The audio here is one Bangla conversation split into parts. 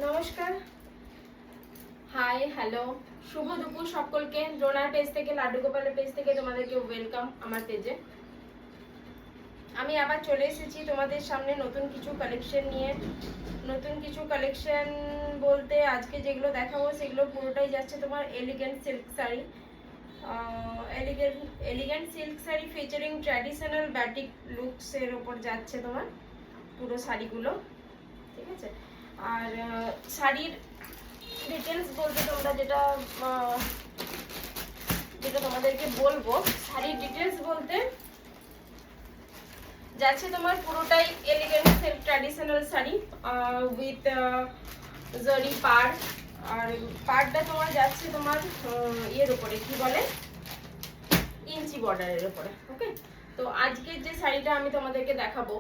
নমস্কার, হাই, হ্যালো, শুভ দুপুর সকলকে। ড্রোনার পেজ থেকে, লাড্ডু গোপালের পেজ থেকে তোমাদেরকে ওয়েলকাম আমার পেজে। আমি আবার চলে এসেছি তোমাদের সামনে নতুন কিছু কালেকশন নিয়ে। নতুন কিছু কালেকশন বলতে আজকে যেগুলো দেখাবো সেগুলো পুরোটাই যাচ্ছে তোমার elegant silk sari. Elegant silk sari featuring traditional batik লুকসের ওপর যাচ্ছে তোমার পুরো শাড়িগুলো, ঠিক আছে। আর শাড়ির ডিটেলস বলতে তোমরা যেটা তোমাদেরকে বলবো, শাড়ির ডিটেলস বলতে যাচ্ছে তোমার পুরোটাই elegant silk traditional sari with জরি পাড়। আর পাড়টা তোমার যাচ্ছে তোমার ইয়ের উপরে, কি বলে, ইঞ্চি বর্ডারের উপরে। ওকে, তো আজকের যে শাড়িটা আমি তোমাদেরকে দেখাবো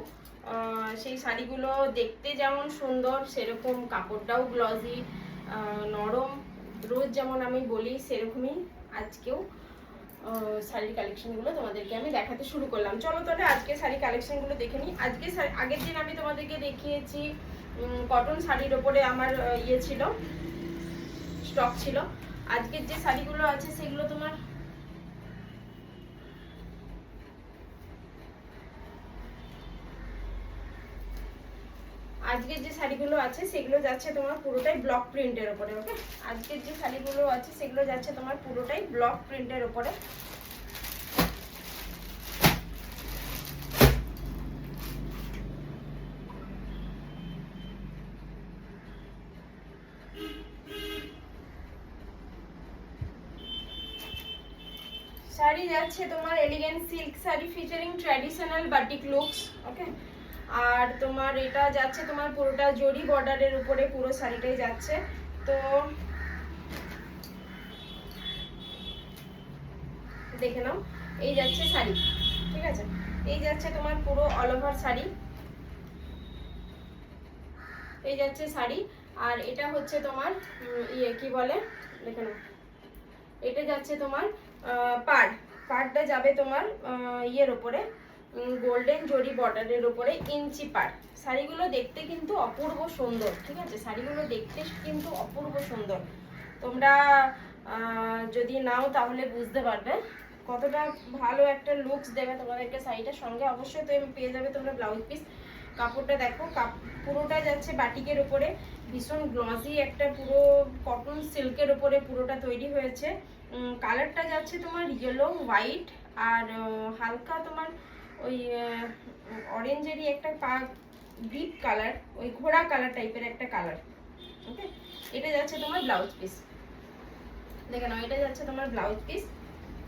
সেই শাড়িগুলো দেখতে যেমন সুন্দর সেরকম কাপড়টাও গ্লজি নরম। রোজ যেমন আমি বলি সেরকমই আজকেও শাড়ির কালেকশনগুলো তোমাদেরকে আমি দেখাতে শুরু করলাম। চলো তাহলে আজকে শাড়ি কালেকশনগুলো দেখে নিই। আজকে আগের দিন আমি তোমাদেরকে দেখিয়েছি কটন শাড়ির ওপরে আমার ইয়ে ছিল, স্টক ছিল। আজকের যে শাড়িগুলো আছে সেগুলো তোমার আজকের যে শাড়িগুলো আছে সেগুলো যাচ্ছে তোমার পুরোটাই ব্লক প্রিন্টের উপরে। ওকে, আজকের যে শাড়িগুলো আছে সেগুলো যাচ্ছে তোমার পুরোটাই ব্লক প্রিন্টের উপরে। শাড়ি যাচ্ছে তোমার elegant silk sari featuring traditional batik looks. Okay, আর তোমার এটা যাচ্ছে তোমার পুরোটা জরি বর্ডারের উপরে পুরো শাড়িটাই যাচ্ছে। তো দেখে নাও, এই যাচ্ছে শাড়ি, ঠিক আছে। এই যাচ্ছে তোমার পুরো অল ওভার শাড়ি, এই যাচ্ছে শাড়ি। আর এটা হচ্ছে তোমার ইয়ে কি বলে, দেখে নাও, এটা যাচ্ছে তোমার পাড়টা যাবে তোমার ইয়ের উপরে, গোল্ডেন জরি বর্ডারের উপরে ইঞ্চি পাড়। শাড়িগুলো দেখতে কিন্তু অপূর্ব সুন্দর, ঠিক আছে। শাড়িগুলো দেখতে কিন্তু অপূর্ব সুন্দর। তোমরা যদি নাও তাহলে বুঝতে পারবে কতটা ভালো একটা লুকস দেবে তোমাদেরকে শাড়িটার সঙ্গে। অবশ্যই তুমি পেয়ে যাবে তোমরা ব্লাউজ পিস। কাপড়টা দেখো, পুরোটা যাচ্ছে বাটিকের উপরে, ভীষণ গ্লসি একটা পুরো কটন সিল্কের উপরে পুরোটা তৈরি হয়েছে। কালারটা যাচ্ছে তোমার ইয়েলো হোয়াইট আর হালকা তোমার ওই অরেঞ্জেরই একটা ডিপ কালার, ওই ঘোড়া কালার টাইপের একটা কালার। ওকে, এটা যাচ্ছে তোমার ব্লাউজ পিস, দেখে নাও, এটা যাচ্ছে তোমার ব্লাউজ পিস।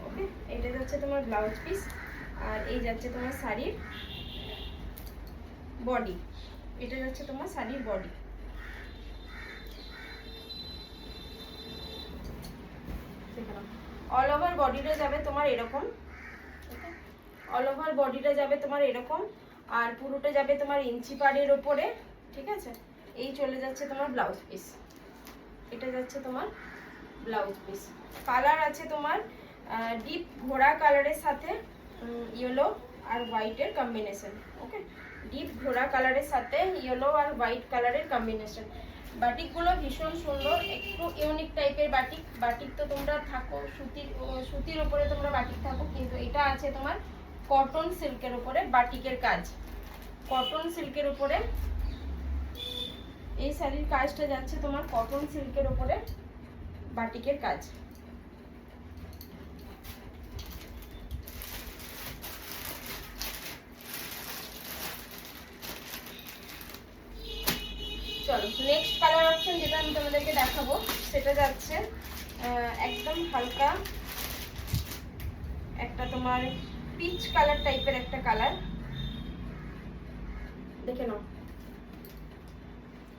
ওকে, এটা যাচ্ছে তোমার ব্লাউজ পিস। আর এই যাচ্ছে তোমার শাড়ির বডি, এটা যাচ্ছে তোমার শাড়ির বডি। অল ওভার বডিটা যাবে তোমার এরকম, অল ওভার বডিটা যাবে তোমার এরকম। আর পুরোটা যাবে তোমার ইঞ্চি পাড়ের ওপরে, ঠিক আছে। এই চলে যাচ্ছে তোমার ব্লাউজ পিস, এটা যাচ্ছে তোমার ব্লাউজ পিস। কালার আছে তোমার ডিপ ঘোড়া কালারের সাথে ইয়েলো আর হোয়াইটের কম্বিনেশন। ওকে, ডিপ ঘোড়া কালারের সাথে ইয়েলো আর হোয়াইট কালারের কম্বিনেশন। বাটিকগুলো ভীষণ সুন্দর, একটু ইউনিক টাইপের বাটিক। বাটিক তো তোমরা থাকো সুতির উপরে তোমরা বাটিক থাকো, কিন্তু এটা আছে তোমার কটন সিল্কের উপরে বাটিকের কাজ। কটন সিল্কের উপরে এই শাড়ির কাজটা যাচ্ছে তোমার কটন সিল্কের উপরে বাটিকের কাজ। চলো নেক্সট কালার অপশন যেটা আমি তোমাদেরকে দেখাবো সেটা যাচ্ছে একদম হালকা একটা তোমার পিচ কালার টাইপের একটা কালার। দেখে নাও,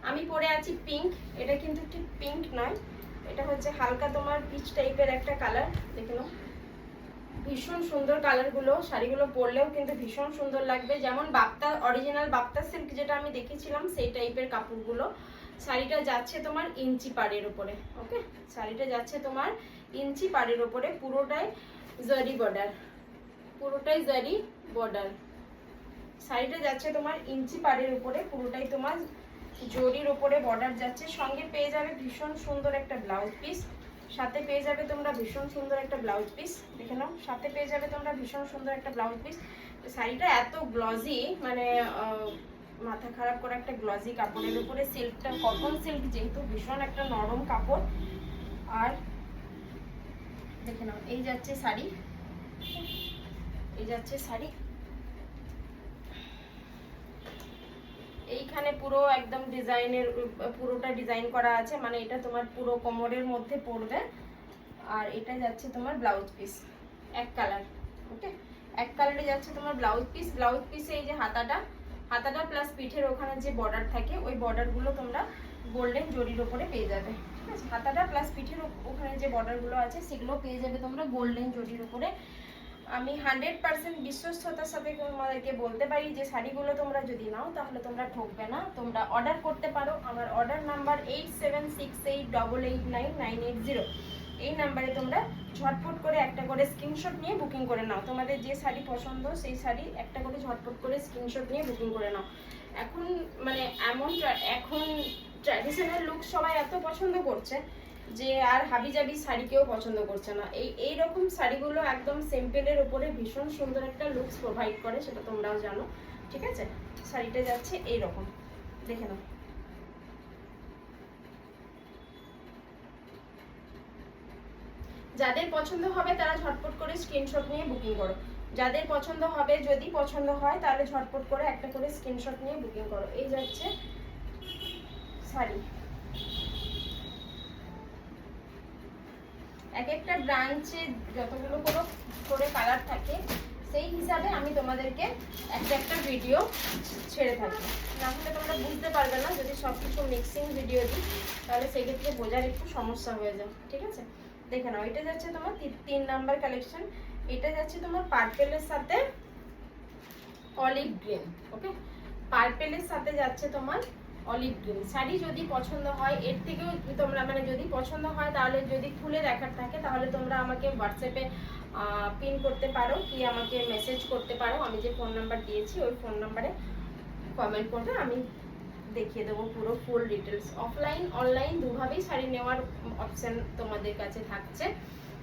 আমি পরে আছি পিঙ্ক, এটা কিন্তু ঠিক পিঙ্ক নয়, এটা হচ্ছে হালকা তোমার পিচ টাইপের একটা কালার। দেখে নাও, ভীষণ সুন্দর কালারগুলো, শাড়িগুলো পরলেও কিন্তু ভীষণ সুন্দর লাগবে। যেমন বাপ্তা অরিজিনাল বাপ্তা সিল্ক যেটা আমি দেখেছিলাম সেই টাইপের কাপড়গুলো। শাড়িটা যাচ্ছে তোমার ইঞ্চি পাড়ের উপরে। ওকে, শাড়িটা যাচ্ছে তোমার ইঞ্চি পাড়ের উপরে, পুরোটাই জারি বর্ডার, পুরোটাই জারি বর্ডার। শাড়িটা যাচ্ছে তোমার ইঞ্চি পাড়ের উপরে, পুরোটাই তোমার জরির ওপরে বর্ডার যাচ্ছে, সঙ্গে পেয়ে যাবে ভীষণ সুন্দর একটা ব্লাউজ পিস, সাথে পেয়ে যাবে তোমরা ভীষণ সুন্দর একটা ব্লাউজ পিস, দেখে নাও, সাথে পেয়ে যাবে তোমরা ভীষণ সুন্দর একটা ব্লাউজ পিস। শাড়িটা এত গ্লজি, মানে মাথা খারাপ করা একটা গ্লজি কাপড়ের উপরে, সিল্কটা কটন সিল্ক যেহেতু ভীষণ একটা নরম কাপড়। আর দেখে নাও, এই যাচ্ছে শাড়ি, এই যাচ্ছে শাড়ি। এইখানে পুরো একদম ডিজাইনের, পুরোটা ডিজাইন করা আছে, মানে এটা তোমার পুরো কোমরের মধ্যে পড়বে। আর এটা যাচ্ছে তোমার ব্লাউজ পিস, এক কালার, ওকে, এক কালারে যাচ্ছে তোমার ব্লাউজ পিস। ব্লাউজ পিসে এই যে হাতাটা প্লাস পিঠের ওখানে যে বর্ডার থাকে, ওই বর্ডারগুলো তোমরা গোল্ডেন জরির ওপরে পেয়ে যাবে, ঠিক আছে। হাতাটা প্লাস পিঠের ওখানে যে বর্ডারগুলো আছে সেগুলো পেয়ে যাবে তোমরা গোল্ডেন জরির ওপরে। আমি 100% বিশ্বস্ততার সাথে তোমাদেরকে বলতে পারি যে শাড়িগুলো তোমরা যদি নাও তাহলে তোমরা ঠকবে না। তোমরা অর্ডার করতে পারো, আমার অর্ডার নাম্বার 8768889980। এই নাম্বারে তোমরা ঝটপট করে একটা করে স্ক্রিনশট নিয়ে বুকিং করে নাও। তোমাদের যে শাড়ি পছন্দ সেই শাড়ি একটা করে ঝটপট করে স্ক্রিনশট নিয়ে বুকিং করে নাও। এখন মানে এখন ট্র্যাডিশনাল লুক সবাই এত পছন্দ করছে যে আর হাবিজাবি শাড়ি কেউ পছন্দ করছে না। এই রকম শাড়িগুলো একদম সিম্পলের উপরে ভীষণ সুন্দর একটা লুকস প্রোভাইড করে, সেটা তোমরাও জানো, ঠিক আছে। শাড়িটা যাচ্ছে এইরকম, দেখে নাও। যাদের পছন্দ হবে তারা ঝটপট করে স্ক্রিনশট নিয়ে বুকিং করো। যাদের পছন্দ হবে, যদি পছন্দ হয় তাহলে ঝটপট করে একটা করে স্ক্রিনশট নিয়ে বুকিং করো। এই যাচ্ছে শাড়ি। এক একটা ব্রাঞ্চে যতগুলো করে কালার থাকে সেই হিসাবে আমি তোমাদেরকে একটা ভিডিও ছেড়ে থাকি, না হলে তোমরা বুঝতে পারবে না। যদি সব কিছু মিক্সিং ভিডিও দিই তাহলে সেক্ষেত্রে বোঝার একটু সমস্যা হয়ে যায়, ঠিক আছে। দেখে নাও, এটা যাচ্ছে তোমার 3 নাম্বার কালেকশন। এটা যাচ্ছে তোমার পার্পেলের সাথে অলিভ গ্রিন, ওকে, পার্পেলের সাথে যাচ্ছে তোমার অলিভ গ্রিন। শাড়ি যদি পছন্দ হয়, এর থেকেও তোমরা মানে যদি পছন্দ হয় তাহলে যদি খুলে দেখার থাকে তাহলে তোমরা আমাকে হোয়াটসঅ্যাপে পিন করতে পারো কি আমাকে মেসেজ করতে পারো। আমি যে ফোন নাম্বার দিয়েছি ওই ফোন নাম্বারে কমেন্ট করবে, আমি দেখিয়ে দেবো পুরো ফুল ডিটেলস। অফলাইন অনলাইন দুভাবেই শাড়ি নেওয়ার অপশান তোমাদের কাছে থাকছে।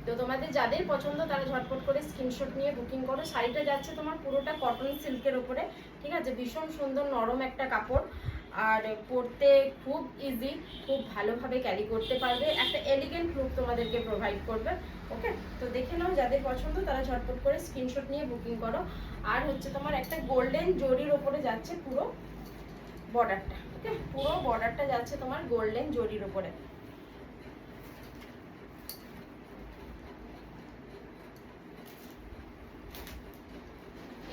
তো তোমাদের যাদের পছন্দ তারা ঝটপট করে স্ক্রিনশট নিয়ে বুকিং করো। শাড়িটা যাচ্ছে তোমার পুরোটা কটন সিল্কের উপরে, ঠিক আছে, ভীষণ সুন্দর নরম একটা কাপড়, আর পরতে খুব ইজি, খুব ভালোভাবে ক্যারি করতে পারবে, একটা এলিগেন্ট লুক তোমাদেরকে প্রোভাইড করবে, ওকে। তো দেখে নাও, যাদের পছন্দ তারা ঝটপট করে স্ক্রিনশট নিয়ে বুকিং করো। আর হচ্ছে তোমার একটা গোল্ডেন জরির ওপরে যাচ্ছে পুরো বর্ডারটা, ওকে, পুরো বর্ডারটা যাচ্ছে তোমার গোল্ডেন জরির ওপরে।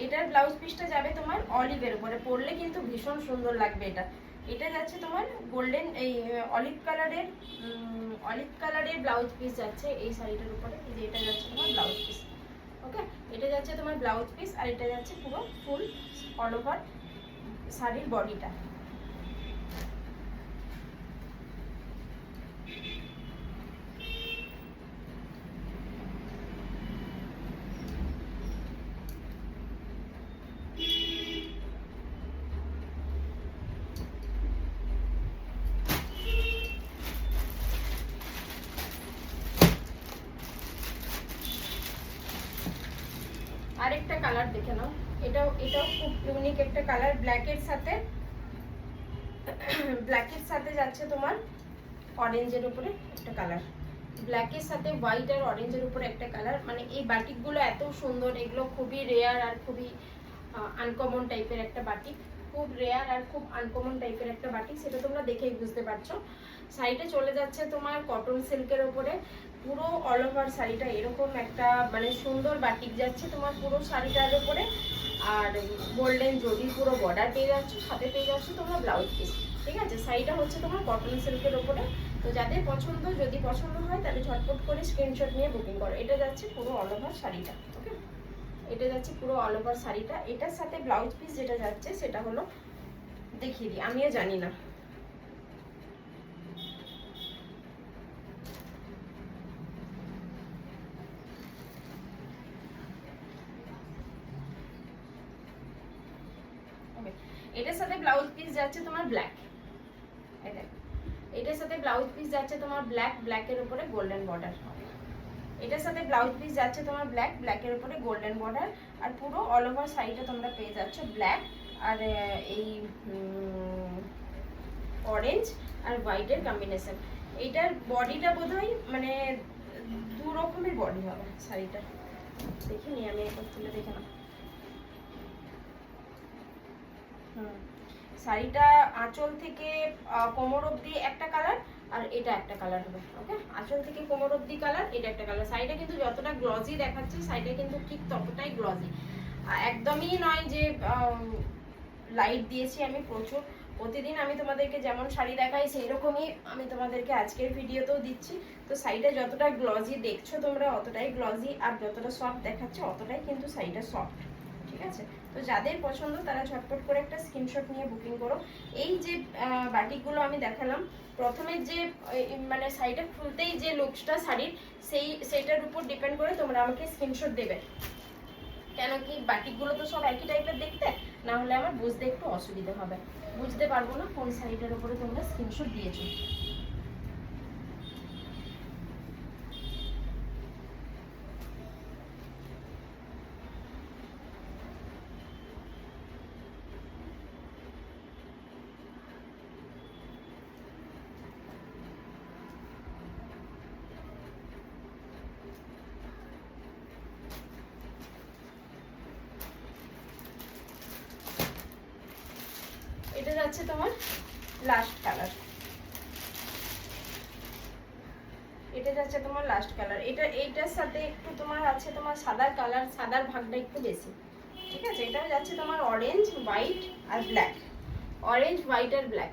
এটার ব্লাউজ পিসটা যাবে তোমার অলিভের উপরে, পরলে কিন্তু ভীষণ সুন্দর লাগবে এটা। এটা যাচ্ছে তোমার গোল্ডেন এই অলিভ কালারের ব্লাউজ পিস যাচ্ছে এই শাড়িটার উপরে। এই যে এটা যাচ্ছে তোমার ব্লাউজ পিস, ওকে, এটা যাচ্ছে তোমার ব্লাউজ পিস। আর এটা যাচ্ছে পুরো ফুল অল ওভার শাড়ির বডিটা। আরেকটা কালার দেখে নাও, এটাও খুব ইউনিক একটা কালার। ব্ল্যাকের সাথে যাচ্ছে তোমার অরেঞ্জের উপরে একটা কালার, ব্ল্যাকের সাথে হোয়াইট আর অরেঞ্জের উপরে একটা কালার। মানে এই বাটিকগুলো এত সুন্দর, এগুলো খুবই রেয়ার আর খুবই আনকমন টাইপের একটা বাটিক, খুব রেয়ার আর খুব আনকমন টাইপের একটা বাটিক, সেটা তোমরা দেখেই বুঝতে পারছো। শাড়িটা চলে যাচ্ছে তোমার কটন সিল্কের উপরে, পুরো অল ওভার শাড়িটা এরকম একটা মানে সুন্দর বাটিক যাচ্ছে তোমার পুরো শাড়িটার উপরে। আর গোল্ডেন জরি পুরো বর্ডার পেয়ে যাচ্ছ, সাথে পেয়ে যাচ্ছ তোমরা ব্লাউজ পিস, ঠিক আছে। শাড়িটা হচ্ছে তোমার কটন সিল্কের উপরে। তো যাদের পছন্দ, যদি পছন্দ হয় তাহলে ঝটপট করে স্ক্রিনশট নিয়ে বুকিং করো। এটা যাচ্ছে পুরো অল ওভার শাড়িটা, ওকে, এটা যাচ্ছে পুরো অল ওভার শাড়িটা। এটার সাথে ব্লাউজ পিস যেটা যাচ্ছে সেটা হলো, দেখিয়ে দিই, আমিও জানি না, এটার সাথে ব্লাউজ পিস যাচ্ছে তোমার ব্ল্যাক, এটার সাথে ব্লাউজ পিস যাচ্ছে তোমার ব্ল্যাকের উপরে গোল্ডেন বর্ডার। এটার সাথে ব্লাউজ পিস যাচ্ছে তোমার ব্ল্যাকের উপরে গোল্ডেন বর্ডার। আর পুরো অল ওভার শাড়িটা তোমরা পেয়ে যাচ্ছ ব্ল্যাক আর এই অরেঞ্জ আর হোয়াইটের কম্বিনেশন। এইটার বডিটা বোধহয় মানে দু রকমের বডি হবে শাড়িটা। দেখিনি আমি একবার তুলে দেখে না। শাড়িটা আঁচল থেকে কোমর অবধি একটা কালার আর এটা একটা কালার হবে। ওকে, আঁচল থেকে কোমর অবধি কালার, এটা একটা কালার। শাড়িটা কিন্তু যতটা গ্লজি দেখাচ্ছে শাড়িটা কিন্তু ঠিক ততটাই গ্লজি, একদমই নয় যে লাইট দিয়েছি আমি প্রচুর। প্রতিদিন আমি তোমাদেরকে যেমন শাড়ি দেখাই সেই রকমই আমি তোমাদেরকে আজকের ভিডিওতেও দিচ্ছি। তো শাড়িটা যতটা গ্লজি দেখছো তোমরা অতটাই গ্লজি, আর যতটা সফট দেখাচ্ছে অতটাই কিন্তু শাড়িটা সফট। ঠিক আছে, তো যাদের পছন্দ তারা ঝটপট করে একটা স্ক্রিনশট নিয়ে বুকিং করো। এই যে বাটিকগুলো আমি দেখালাম, প্রথমে যে মানে শাড়িটা খুলতেই যে লুকসটা শাড়ির সেইটার উপর ডিপেন্ড করে তোমরা আমাকে স্ক্রিনশট দেবে। কেন কি বাটিকগুলো তো সব একই টাইপের দেখতে, না হলে আমার বুঝতে একটু অসুবিধা হবে, বুঝতে পারবো না কোন শাড়িটার উপরে তোমরা স্ক্রিনশট দিয়েছো। এটা যাচ্ছে তোমার লাস্ট কালার, এটা যাচ্ছে তোমার লাস্ট কালার। এইটার সাথে একটু তোমার আছে তোমার সাদার কালার, সাদার ভাগটা একটু বেশি। ঠিক আছে, এটাও যাচ্ছে তোমার অরেঞ্জ হোয়াইট আর ব্ল্যাক, অরেঞ্জ হোয়াইট আর ব্ল্যাক।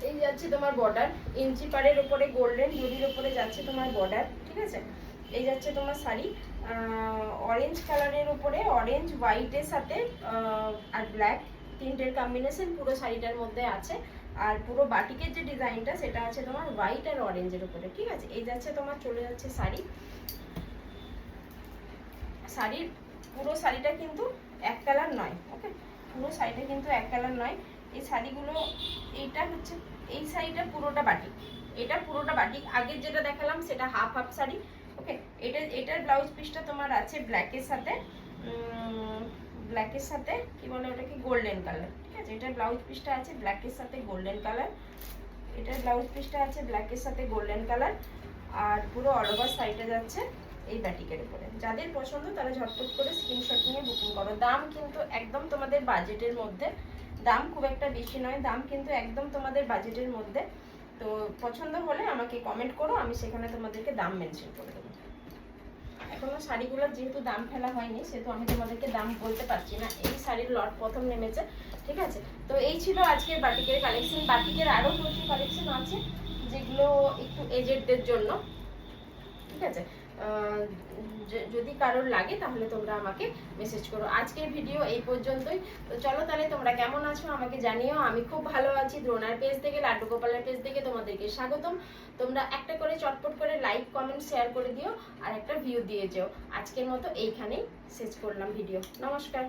এই যাচ্ছে তোমার বর্ডার, ইঞ্চি পাড়ের উপরে গোল্ডেন জরির উপরে যাচ্ছে তোমার বর্ডার। ঠিক আছে, এই যাচ্ছে তোমার শাড়ি অরেঞ্জ কালারের উপরে অরেঞ্জ হোয়াইটের সাথে আর ব্ল্যাক তিনটের কম্বিনেশন পুরো শাড়িটার মধ্যে আছে। আর পুরো বাটিকের যে ডিজাইনটা সেটা আছে তোমার হোয়াইট আর অরেঞ্জের উপরে। ঠিক আছে, এই যাচ্ছে তোমার চলে যাচ্ছে শাড়ি। শাড়ির পুরো শাড়িটা কিন্তু এক কালার নয়। ওকে, পুরো শাড়িটা কিন্তু এক কালার নয়। এই শাড়িগুলো, এইটা হচ্ছে এই শাড়িটা পুরোটা বাটিক, এটা পুরোটা বাটিক। আগের যেটা দেখালাম সেটা হাফ হাফ শাড়ি। ওকে, এটার ব্লাউজ পিসটা তোমার আছে ব্ল্যাকের সাথে কি বলে ওটাকে গোল্ডেন কালার। ঠিক আছে, এটার ব্লাউজ পিসটা আছে ব্ল্যাকের সাথে গোল্ডেন কালার, এটার ব্লাউজ পিসটা আছে ব্ল্যাকের সাথে গোল্ডেন কালার। আর পুরো অল ওভার শাড়িটা যাচ্ছে এই বাটিকের উপরে। যাদের পছন্দ তারা ঝটপট করে স্ক্রিনশট নিয়ে বুকিং করো। দাম কিন্তু একদম তোমাদের বাজেটের মধ্যে, দাম খুব একটা বেশি নয়, দাম কিন্তু একদম তোমাদের বাজেটের মধ্যে। তো পছন্দ হলে আমাকে কমেন্ট করো, আমি সেখানে তোমাদেরকে দাম মেনশন করে দেবো। এখনো শাড়িগুলোর যেহেতু দাম ফেলা হয়নি সেহেতু আমি তোমাদেরকে দাম বলতে পারছি না, এই শাড়ির লট প্রথম নেমেছে। ঠিক আছে, তো এই ছিল আজকের বাটিকের কালেকশন। বাটিকের আরও প্রচুর কালেকশন আছে যেগুলো একটু এজেডদের জন্য। ঠিক আছে, যদি কারোর লাগে তাহলে তোমরা আমাকে মেসেজ করো। আজকের ভিডিও এই পর্যন্তই। তো চলো তাহলে তোমরা কেমন আছো আমাকে জানিও। আমি খুব ভালো আছি। দ্রোণার পেজ থেকে, লাড্ডু গোপালের পেজ থেকে তোমাদেরকে স্বাগতম। তোমরা একটা করে চটপট করে লাইক কমেন্ট শেয়ার করে দিও আর একটা ভিউ দিয়ে যেও। আজকের মতো এইখানেই শেষ করলাম ভিডিও। নমস্কার।